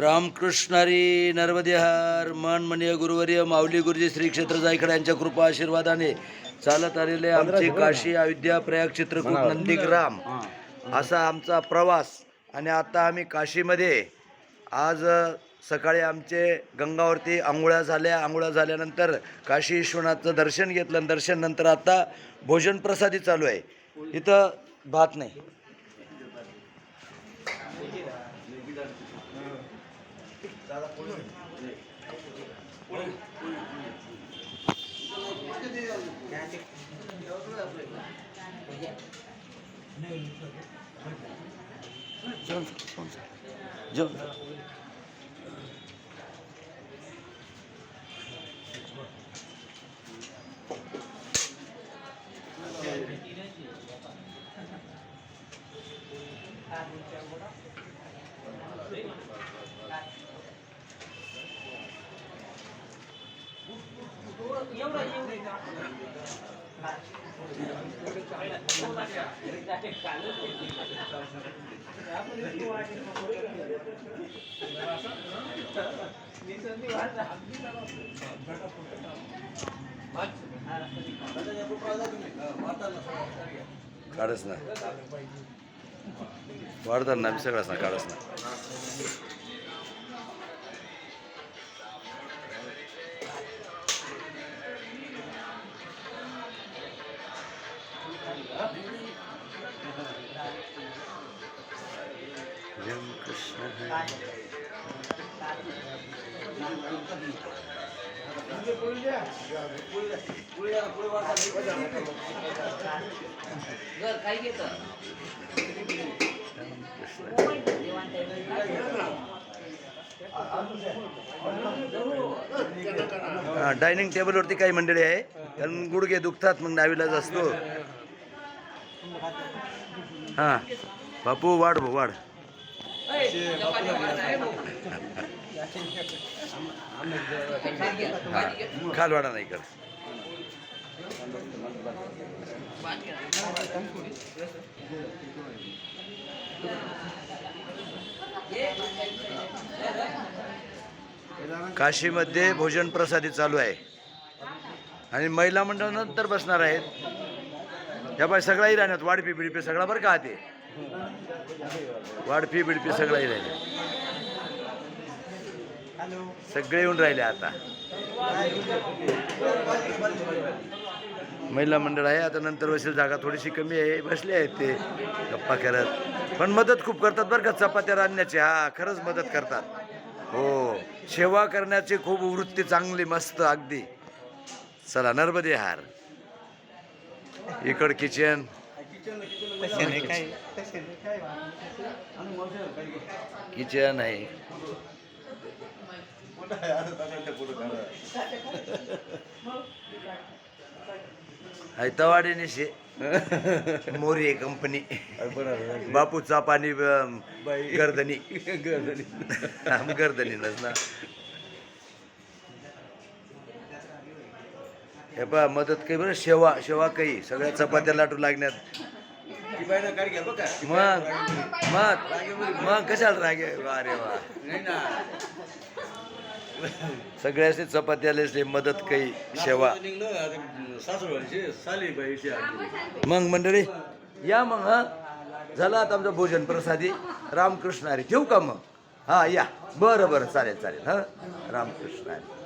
रामकृष्णारी नर्मदे हर मनमनीय गुरुवर्य माऊली गुरुजी श्री क्षेत्र जायकडे यांच्या कृपा आशीर्वादाने चालत आलेले आमचे काशी अयोध्या प्रयाग चित्रकूट नंदीग्राम असा आमचा प्रवास. आणि आता आम्ही काशीमध्ये आज सकाळी आमचे गंगावरती आंघोळ्या झाल्यानंतर काशी विश्वनाथचं दर्शन घेतलं. दर्शन नंतर आता भोजन प्रसादी चालू आहे. इथं भात नाही. काढच ना वाढतात ना मी सगळंच ना काढच ना. डायनिंग टेबलवरती काही मंडळी आहे कारण गुडघे दुखतात मग नावीलाज असतो. हां बापू वाढ भाऊ वाढ. खाल वाडा नाही कर. काशीमध्ये भोजन प्रसादी चालू आहे आणि महिला मंडळ नंतर बसणार आहेत. या बाय सगळाही राहण्यात वाडपी बिडपी सगळा बरं का ते वाडपी बिडपी सगळाही राहिले. सगळे येऊन राहिले आता. महिला मंडळ आहे आता नंतर बसेल. जागा थोडीशी कमी आहे. बसले आहेत ते गप्पा करत. पण मदत खूप करतात बरं का चपात्या रांधण्याची. हा खरंच मदत करतात. हो सेवा करण्याची खूप वृत्ती चांगली मस्त अगदी. चला नर्मदे हार. इकड किचन किचन आहे. हैतवाडी निशे मोरी कंपनी बापूचा पाणी गर्दनी गर्दनी ना. हे पहा मदत काही बरं. शेवा काही सगळ्या चपात्या लाटू लागण्यात. मग मग मग कशाला रागे. अरे वा सगळ्याचे चपात्याला मदत काही शेवा. मग मंडळी या मग. हा झालं आता आमचं भोजन प्रसादी. रामकृष्ण हरी. ठेवू का मग. हा या बरं बरं चालेल चालेल. हा रामकृष्ण हरी.